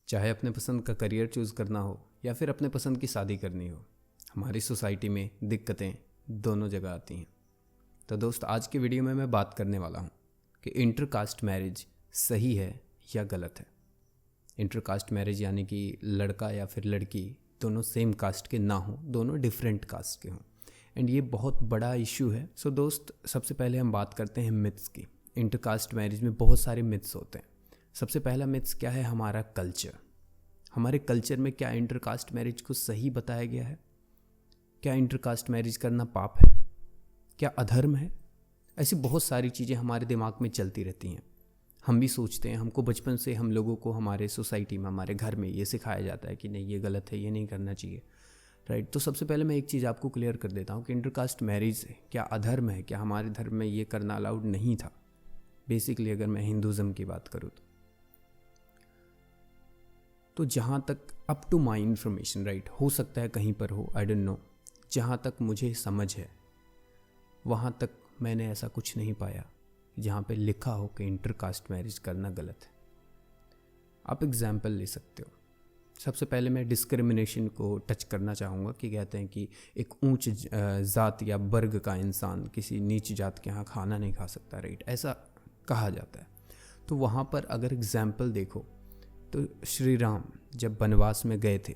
चाहे अपने पसंद का करियर चूज़ करना हो या फिर अपने पसंद की शादी करनी हो, हमारी सोसाइटी में दिक्कतें दोनों जगह आती हैं। तो दोस्त, आज की वीडियो में मैं बात करने वाला हूँ कि इंटरकास्ट मैरिज सही है या गलत है। इंटरकास्ट मैरिज यानी कि लड़का या फिर लड़की दोनों सेम कास्ट के ना हो, दोनों डिफरेंट कास्ट के हों, एंड ये बहुत बड़ा इशू है। सो दोस्त, सबसे पहले हम बात करते हैं मिथ्स की। इंटरकास्ट मैरिज में बहुत सारे मिथ्स होते हैं। सबसे पहला मिथ्स क्या है? हमारा कल्चर। हमारे कल्चर में क्या इंटरकास्ट मैरिज को सही बताया गया है? क्या इंटरकास्ट मैरिज करना पाप है? क्या अधर्म है? ऐसी बहुत सारी चीज़ें हमारे दिमाग में चलती रहती हैं। हम भी सोचते हैं, हमको बचपन से हम लोगों को हमारे सोसाइटी में, हमारे घर में ये सिखाया जाता है कि नहीं, ये गलत है, ये नहीं करना चाहिए, राइट। तो सबसे पहले मैं एक चीज़ आपको क्लियर कर देता हूँ कि इंटरकास्ट मैरिज क्या अधर्म है? क्या हमारे धर्म में ये करना अलाउड नहीं था? बेसिकली अगर मैं हिंदुज़म की बात करूँ तो जहाँ तक up to my information, right, हो सकता है कहीं पर हो, आई डोंट नो, जहाँ तक मुझे समझ है वहाँ तक मैंने ऐसा कुछ नहीं पाया जहाँ पे लिखा हो कि इंटरकास्ट मैरिज करना गलत है। आप एग्जाम्पल ले सकते हो। सबसे पहले मैं डिस्क्रिमिनेशन को टच करना चाहूँगा कि कहते हैं कि एक ऊंच जात या वर्ग का इंसान किसी नीच जात के यहाँ खाना नहीं खा सकता, राइट, ऐसा कहा जाता है। तो वहाँ पर अगर एग्जाम्पल देखो तो श्री राम जब वनवास में गए थे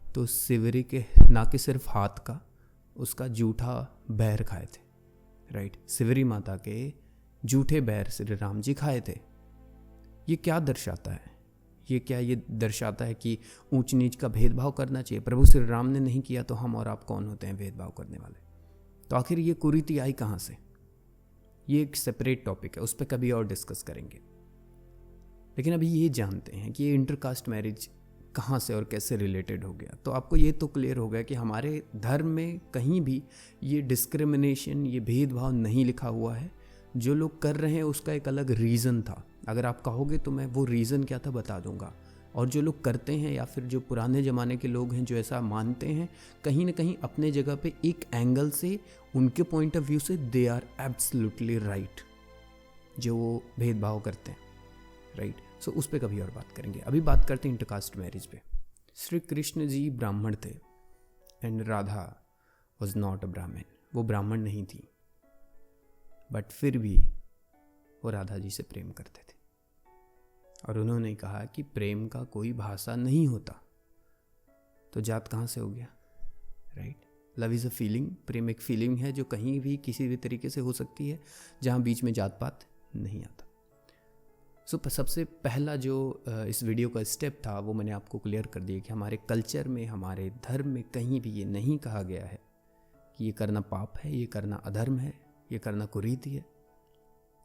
तो सिवरी के ना कि सिर्फ हाथ का, उसका जूठा बैर खाए थे, राइट। सिवरी माता के जूठे बैर श्री राम जी खाए थे। ये क्या दर्शाता है? ये दर्शाता है कि ऊंच नीच का भेदभाव करना चाहिए? प्रभु श्री राम ने नहीं किया तो हम और आप कौन होते हैं भेदभाव करने वाले? तो आखिर ये कुरीति आई कहाँ से? ये एक सेपरेट टॉपिक है, उस पर कभी और डिस्कस करेंगे। लेकिन अभी ये जानते हैं कि ये इंटरकास्ट मैरिज कहाँ से और कैसे रिलेटेड हो गया। तो आपको ये तो क्लियर हो गया कि हमारे धर्म में कहीं भी ये डिस्क्रिमिनेशन, ये भेदभाव नहीं लिखा हुआ है। जो लोग कर रहे हैं उसका एक अलग रीज़न था। अगर आप कहोगे तो मैं वो रीज़न क्या था बता दूंगा। और जो लोग करते हैं या फिर जो पुराने ज़माने के लोग हैं जो ऐसा मानते हैं, कहीं ना कहीं अपने जगह पे एक एंगल से, उनके पॉइंट ऑफ व्यू से दे आर एब्सोल्युटली राइट जो वो भेदभाव करते हैं, राइट। सो उस पर कभी और बात करेंगे। अभी बात करते हैं इंटरकास्ट मैरिज पे। श्री कृष्ण जी ब्राह्मण थे and Radha was not a ब्राह्मण। वो ब्राह्मण नहीं थी, बट फिर भी वो राधा जी से प्रेम करते थे। और उन्होंने कहा कि प्रेम का कोई भाषा नहीं होता। तो जात कहाँ से हो गया, right. Love is a feeling. प्रेम एक फीलिंग है जो कहीं भी किसी भी तरीके से हो सकती है, जहाँ बीच में जात पात नहीं आता। सो सबसे पहला जो इस वीडियो का स्टेप था वो मैंने आपको क्लियर कर दिया कि हमारे कल्चर में, हमारे धर्म में कहीं भी ये नहीं कहा गया है कि ये करना पाप है, ये करना अधर्म है, ये करना कुरीति है,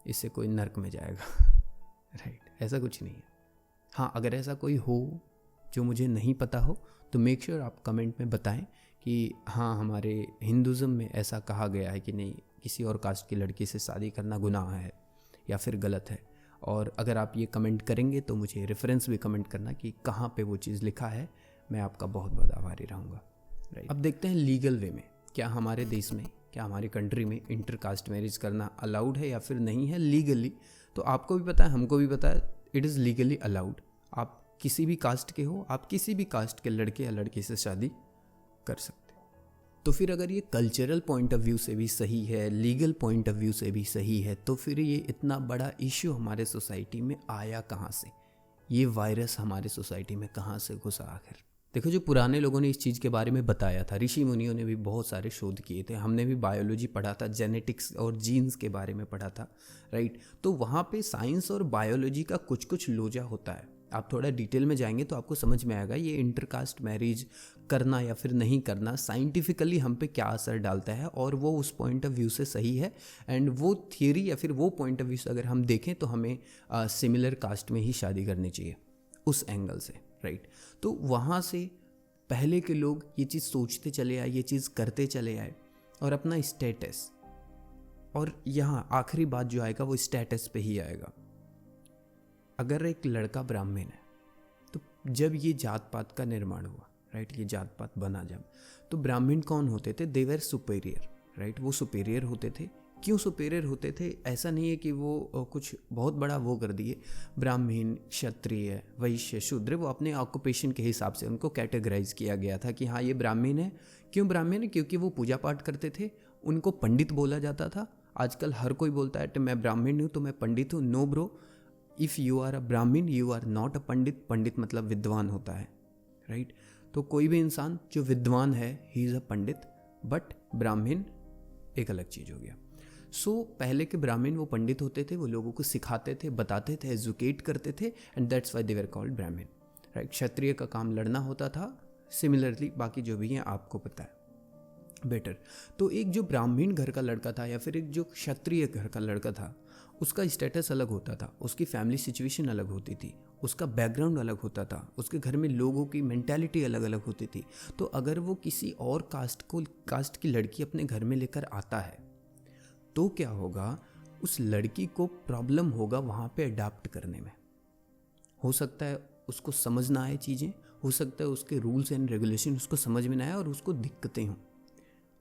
इससे कोई नरक में जाएगा, राइट। ऐसा कुछ नहीं है। हाँ, अगर ऐसा कोई हो जो मुझे नहीं पता हो तो मेक श्योर आप कमेंट में बताएं कि हाँ, हमारे हिंदुज़म में ऐसा कहा गया है कि नहीं, किसी और कास्ट की लड़की से शादी करना गुनाह है या फिर गलत है। और अगर आप ये कमेंट करेंगे तो मुझे रेफरेंस भी कमेंट करना कि कहाँ पे वो चीज़ लिखा है। मैं आपका बहुत बहुत आभारी रहूँगा, राइट। अब देखते हैं लीगल वे में क्या हमारे देश में, क्या हमारी कंट्री में इंटरकास्ट मैरिज करना अलाउड है या फिर नहीं है लीगली। तो आपको भी पता है, हमको भी पता है, इट इज़ लीगली अलाउड। आप किसी भी कास्ट के हो, आप किसी भी कास्ट के लड़के या लड़की से शादी कर सकते। तो फिर अगर ये कल्चरल पॉइंट ऑफ व्यू से भी सही है, लीगल पॉइंट ऑफ व्यू से भी सही है, तो फिर ये इतना बड़ा इश्यू हमारे सोसाइटी में आया कहाँ से? ये वायरस हमारे सोसाइटी में कहाँ से घुसा आखिर? देखो, जो पुराने लोगों ने इस चीज़ के बारे में बताया था, ऋषि मुनियों ने भी बहुत सारे शोध किए थे, हमने भी बायोलॉजी पढ़ा था, जेनेटिक्स और जीन्स के बारे में पढ़ा था, राइट। तो वहाँ पे साइंस और बायोलॉजी का कुछ कुछ लोचा होता है। आप थोड़ा डिटेल में जाएंगे तो आपको समझ में आएगा ये इंटरकास्ट मैरिज करना या फिर नहीं करना साइंटिफिकली हम पे क्या असर डालता है, और वो उस पॉइंट ऑफ व्यू से सही है। एंड वो थियरी या फिर वो पॉइंट ऑफ व्यू से अगर हम देखें तो हमें सिमिलर कास्ट में ही शादी करनी चाहिए, उस एंगल से, राइट। तो वहाँ से पहले के लोग ये चीज़ सोचते चले आए, ये चीज़ करते चले आए, और अपना स्टेटस, और यहाँ आखिरी बात जो आएगा वो स्टेटस पे ही आएगा। अगर एक लड़का ब्राह्मण है तो जब ये जात पात का निर्माण हुआ, राइट, ये जात पात बना जब, तो ब्राह्मण कौन होते थे? दे वर सुपेरियर, राइट। वो सुपेरियर होते थे क्यों सुपेरियर होते थे? ऐसा नहीं है कि वो कुछ बहुत बड़ा वो कर दिए, ब्राह्मण, क्षत्रिय, वैश्य, शूद्र, वो अपने ऑक्यूपेशन के हिसाब से उनको कैटेगराइज किया गया था कि हाँ ये ब्राह्मण है। क्यों ब्राह्मण है? क्योंकि वो पूजा पाठ करते थे, उनको पंडित बोला जाता था। आजकल हर कोई बोलता है कि मैं ब्राह्मण हूँ तो मैं पंडित हूँ। No bro, if you are a Brahmin you are not a pandit. Pandit मतलब विद्वान होता है, राइट? तो कोई भी इंसान जो विद्वान है he is a Pandit, but ब्राह्मण एक अलग चीज़ हो गया। पहले के ब्राह्मण वो पंडित होते थे, वो लोगों को सिखाते थे, बताते थे, एजुकेट करते थे, and that's why they were called ब्राह्मण, राइट? क्षत्रिय का काम लड़ना होता था। सिमिलरली बाकी जो भी हैं आपको पता है बेटर। तो एक जो ब्राह्मण घर का लड़का था या फिर एक जो क्षत्रिय घर का लड़का था, उसका स्टेटस अलग होता था, उसकी फैमिली सिचुएशन अलग होती थी, उसका बैकग्राउंड अलग होता था, उसके घर में लोगों की मेंटालिटी अलग अलग होती थी। तो अगर वो किसी और कास्ट की लड़की अपने घर में लेकर आता है तो क्या होगा? उस लड़की को प्रॉब्लम होगा वहाँ पे अडाप्ट करने में। हो सकता है उसको समझ ना आए चीज़ें, हो सकता है उसके रूल्स एंड रेगुलेशन उसको समझ में ना आए और उसको दिक्कतें हों।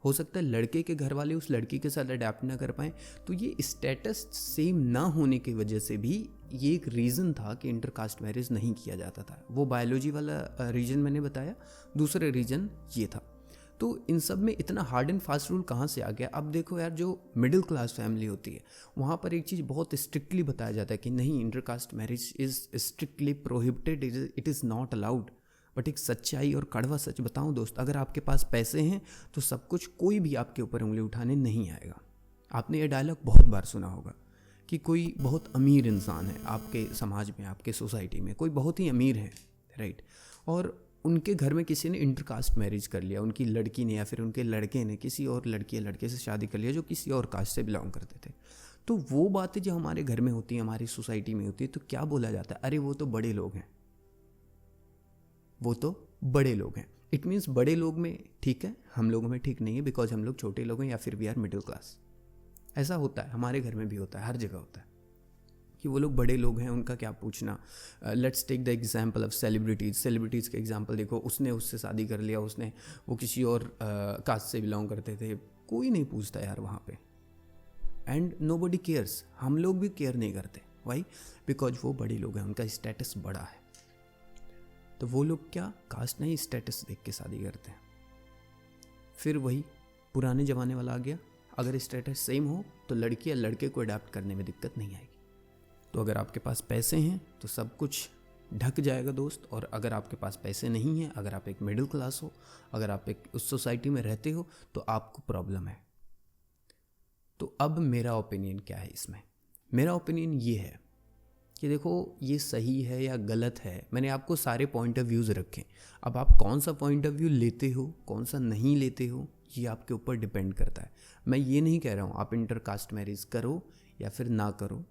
हो सकता है लड़के के घर वाले उस लड़की के साथ अडेप्ट ना कर पाएँ। तो ये स्टेटस सेम ना होने की वजह से भी ये एक रीज़न था कि इंटरकास्ट मैरिज नहीं किया जाता था। वो बायोलॉजी वाला रीजन मैंने बताया, दूसरा रीजन ये था। तो इन सब में इतना हार्ड एंड फास्ट रूल कहाँ से आ गया? अब देखो यार, जो मिडिल क्लास फैमिली होती है वहाँ पर एक चीज़ बहुत स्ट्रिक्टली बताया जाता है कि नहीं, intercaste marriage is strictly prohibited, it is not allowed. But एक सच्चाई और कड़वा सच बताऊं दोस्त, अगर आपके पास पैसे हैं तो सब कुछ, कोई भी आपके ऊपर उंगली उठाने नहीं आएगा। आपने ये डायलॉग बहुत बार सुना होगा कि कोई बहुत अमीर इंसान है आपके समाज में, आपके सोसाइटी में कोई बहुत ही अमीर है, राइट? और उनके घर में किसी ने इंटरकास्ट मैरिज कर लिया, उनकी लड़की ने या फिर उनके लड़के ने किसी और लड़की या लड़के से शादी कर लिया जो किसी और कास्ट से बिलोंग करते थे। तो वो बातें जो हमारे घर में होती हैं, हमारी सोसाइटी में होती है, तो क्या बोला जाता है? अरे वो तो बड़े लोग हैं, वो तो बड़े लोग हैं। इट मीन्स बड़े लोग में ठीक है, हम लोगों में ठीक नहीं है, बिकॉज हम लोग छोटे लोग हैं या फिर वी आर मिडिल क्लास। ऐसा होता है, हमारे घर में भी होता है, हर जगह होता है कि वो लोग बड़े लोग हैं, उनका क्या पूछना। Let's take the example of celebrities के एग्जाम्पल देखो, उसने उससे शादी कर लिया, उसने वो किसी और कास्ट से बिलोंग करते थे, कोई नहीं पूछता यार वहाँ पे, एंड नो बडी केयर्स। हम लोग भी केयर नहीं करते, वाई? बिकॉज वो बड़े लोग हैं, उनका स्टेटस बड़ा है। तो वो लोग क्या, कास्ट नहीं स्टेटस देख के शादी करते हैं। फिर वही पुराने ज़माने वाला आ गया, अगर स्टेटस सेम हो तो लड़की या लड़के को अडाप्ट करने में दिक्कत नहीं आएगी। तो अगर आपके पास पैसे हैं तो सब कुछ ढक जाएगा दोस्त, और अगर आपके पास पैसे नहीं हैं, अगर आप एक मिडिल क्लास हो, अगर आप एक उस सोसाइटी में रहते हो, तो आपको प्रॉब्लम है। तो अब मेरा ओपिनियन क्या है इसमें? मेरा ओपिनियन ये है कि देखो, ये सही है या गलत है, मैंने आपको सारे पॉइंट ऑफ व्यूज़ रखे। अब आप कौन सा पॉइंट ऑफ व्यू लेते हो, कौन सा नहीं लेते हो, ये आपके ऊपर डिपेंड करता है। मैं ये नहीं कह रहा हूँ आप इंटरकास्ट मैरिज करो या फिर ना करो,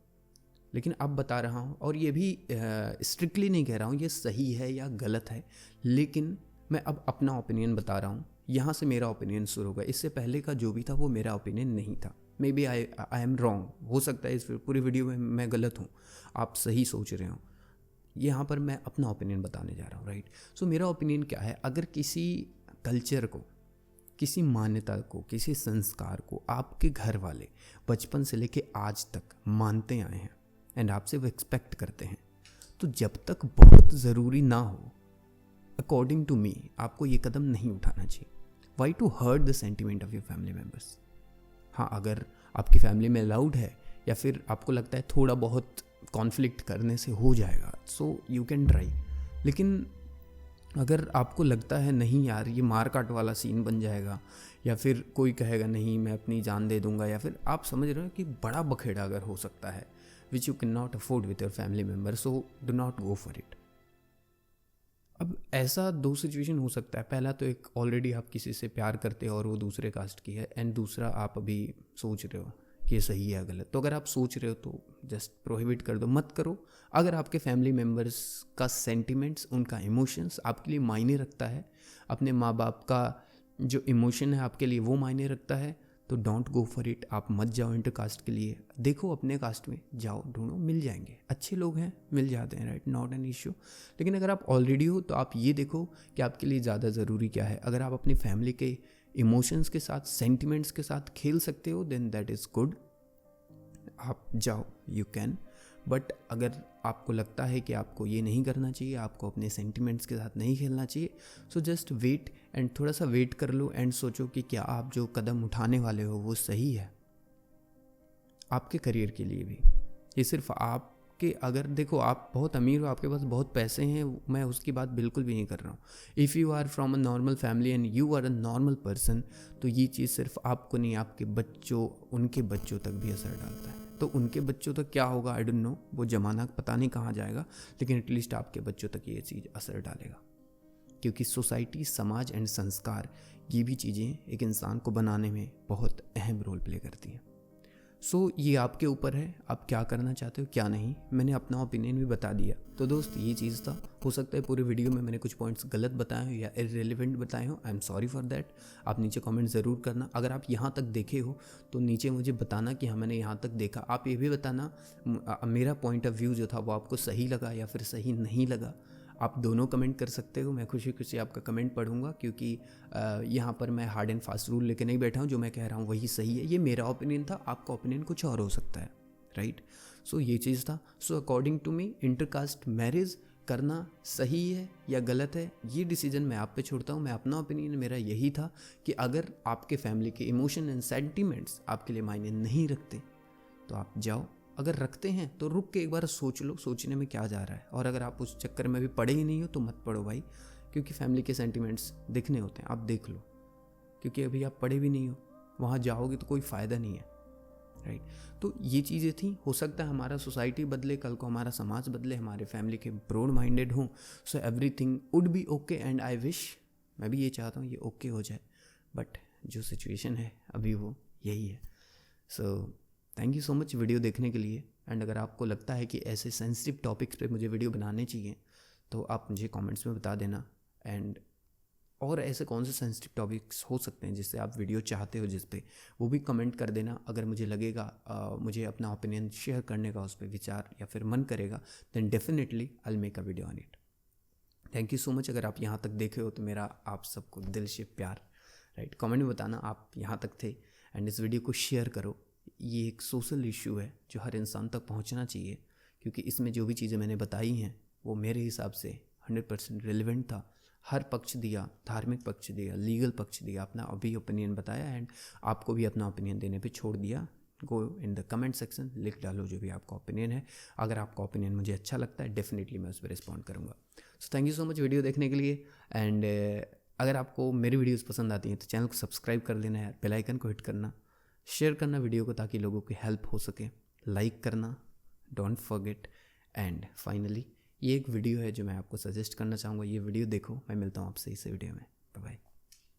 लेकिन अब बता रहा हूँ, और ये भी स्ट्रिक्टली नहीं कह रहा हूँ ये सही है या गलत है, लेकिन मैं अब अपना ओपिनियन बता रहा हूँ। यहाँ से मेरा ओपिनियन शुरू होगा, इससे पहले का जो भी था वो मेरा ओपिनियन नहीं था। Maybe I am wrong, हो सकता है इस पूरी वीडियो में मैं गलत हूँ, आप सही सोच रहे हो। यहाँ पर मैं अपना ओपिनियन बताने जा रहा हूँ, राइट? सो मेरा ओपिनियन क्या है, अगर किसी कल्चर को, किसी मान्यता को, किसी संस्कार को आपके घर वाले बचपन से लेके आज तक मानते आए हैं एंड आपसे वो एक्सपेक्ट करते हैं, तो जब तक बहुत ज़रूरी ना हो, अकॉर्डिंग टू मी, आपको ये कदम नहीं उठाना चाहिए। Why to hurt the sentiment of your family members? हाँ, अगर आपकी फैमिली में अलाउड है या फिर आपको लगता है थोड़ा बहुत कॉन्फ्लिक्ट करने से हो जाएगा, सो यू कैन ट्राई। लेकिन अगर आपको लगता है नहीं यार ये मार काट वाला सीन बन जाएगा, या फिर कोई कहेगा नहीं मैं अपनी जान दे दूंगा, या फिर आप समझ रहे हो कि बड़ा बखेड़ा अगर हो सकता है which you can not afford with your family member, so do not go for it. अब ऐसा दो सिचुएशन हो सकता है, पहला तो एक ऑलरेडी आप किसी से प्यार करते हो और वो दूसरे कास्ट की है, एंड दूसरा आप अभी सोच रहे हो कि ये सही है या गलत। तो अगर आप सोच रहे हो तो जस्ट प्रोहिबिट कर दो, मत करो। अगर आपके फैमिली मेम्बर्स का सेंटिमेंट्स, उनका इमोशंस आपके लिए मायने रखता है, अपने माँ बाप का जो इमोशन है आपके लिए वो मायने रखता है, तो डोंट गो फॉर इट। आप मत जाओ इंटरकास्ट के लिए। देखो अपने कास्ट में जाओ, ढूंढो, मिल जाएंगे, अच्छे लोग हैं, मिल जाते हैं, राइट? Not an issue. लेकिन अगर आप ऑलरेडी हो तो आप ये देखो कि आपके लिए ज़्यादा ज़रूरी क्या है। अगर आप अपनी फैमिली के इमोशंस के साथ, सेंटिमेंट्स के साथ खेल सकते हो, देन दैट इज़ गुड, आप जाओ, यू कैन। बट अगर आपको लगता है कि आपको ये नहीं करना चाहिए, आपको अपने सेंटिमेंट्स के साथ नहीं खेलना चाहिए, सो जस्ट वेट एंड थोड़ा सा वेट कर लो एंड सोचो कि क्या आप जो कदम उठाने वाले हो वो सही है आपके करियर के लिए भी। ये सिर्फ आपके, अगर देखो आप बहुत अमीर हो, आपके पास बहुत पैसे हैं, मैं उसकी बात बिल्कुल भी नहीं कर रहा हूँ। If you are from a normal family and you are a normal person, तो ये चीज़ सिर्फ आपको नहीं, आपके बच्चों, उनके बच्चों तक भी असर डालता है। तो उनके बच्चों तक क्या होगा आई डोंट नो, वो ज़माना पता नहीं कहाँ जाएगा, लेकिन एटलीस्ट आपके बच्चों तक ये चीज़ असर डालेगा। क्योंकि सोसाइटी, समाज एंड संस्कार, ये भी चीज़ें एक इंसान को बनाने में बहुत अहम रोल प्ले करती हैं। सो ये आपके ऊपर है, आप क्या करना चाहते हो क्या नहीं। मैंने अपना ओपिनियन भी बता दिया। तो दोस्त ये चीज़ था। हो सकता है पूरे वीडियो में मैंने कुछ पॉइंट्स गलत बताए हो या इररिलेवेंट बताए हो, I am sorry for that. आप नीचे कमेंट ज़रूर करना। अगर आप यहाँ तक देखे हो तो नीचे मुझे बताना कि हाँ मैंने यहाँ तक देखा। आप ये भी बताना मेरा पॉइंट ऑफ व्यू जो था वो आपको सही लगा या फिर सही नहीं लगा। आप दोनों कमेंट कर सकते हो, मैं खुशी खुशी आपका कमेंट पढ़ूंगा, क्योंकि यहाँ पर मैं हार्ड एंड फास्ट रूल लेके नहीं बैठा हूँ। जो मैं कह रहा हूँ वही सही है, ये मेरा ओपिनियन था, आपका ओपिनियन कुछ और हो सकता है, राइट। सो ये चीज़ था। So according to me intercaste marriage करना सही है या गलत है, ये डिसीजन मैं आप पे छोड़ता हूँ। मैं अपना ओपिनियन मेरा यही था कि अगर आपके फैमिली के इमोशन एंड सेंटिमेंट्स आपके लिए मायने नहीं रखते तो आप जाओ, अगर रखते हैं तो रुक के एक बार सोच लो, सोचने में क्या जा रहा है। और अगर आप उस चक्कर में भी पढ़े ही नहीं हो तो मत पढ़ो भाई, क्योंकि फैमिली के सेंटिमेंट्स देखने होते हैं, आप देख लो, क्योंकि अभी आप पढ़े भी नहीं हो, वहाँ जाओगे तो कोई फ़ायदा नहीं है, राइट। तो ये चीज़ें थी। हो सकता है हमारा सोसाइटी बदले, कल को हमारा समाज बदले, हमारे फैमिली के ब्रॉड माइंडेड हों, so everything would be okay and I wish, मैं भी ये चाहता हूँ ये ओके हो जाए, बट जो सिचुएशन है अभी वो यही है। So thank you so much video देखने के लिए। एंड अगर आपको लगता है कि ऐसे सेंसिटिव टॉपिक्स पे मुझे वीडियो बनाने चाहिए तो आप मुझे कमेंट्स में बता देना। एंड और ऐसे कौन से सेंसिटिव टॉपिक्स हो सकते हैं जिससे आप वीडियो चाहते हो जिस पे, वो भी कमेंट कर देना। अगर मुझे लगेगा मुझे अपना ओपिनियन शेयर करने का उस पर विचार या फिर मन करेगा, then definitely I will make a video on it. Thank you so much. अगर आप यहाँ तक देखे हो तो मेरा आप सबको दिल से प्यार, राइट। कमेंट में बताना आप यहाँ तक थे एंड इस वीडियो को शेयर करो। ये एक सोशल इशू है जो हर इंसान तक पहुंचना चाहिए, क्योंकि इसमें जो भी चीज़ें मैंने बताई हैं वो मेरे हिसाब से 100% रिलेवेंट था। हर पक्ष दिया, धार्मिक पक्ष दिया, लीगल पक्ष दिया, अपना अभी ओपिनियन बताया एंड आपको भी अपना ओपिनियन देने पे छोड़ दिया। गो इन द कमेंट सेक्शन, लिख डालो जो भी आपका ओपिनियन है। अगर आपका ओपिनियन मुझे अच्छा लगता है डेफिनेटली मैं उस पर रिस्पॉन्ड करूँगा। So thank you so much video देखने के लिए। एंड अगर आपको मेरी वीडियोज़ पसंद आती हैं तो चैनल को सब्सक्राइब कर लेना है, बेल आइकन को हिट करना, शेयर करना वीडियो को ताकि लोगों की हेल्प हो सके, लाइक करना डोंट फॉरगेट। एंड फाइनली ये एक वीडियो है जो मैं आपको सजेस्ट करना चाहूँगा, ये वीडियो देखो। मैं मिलता हूँ आपसे इस वीडियो में।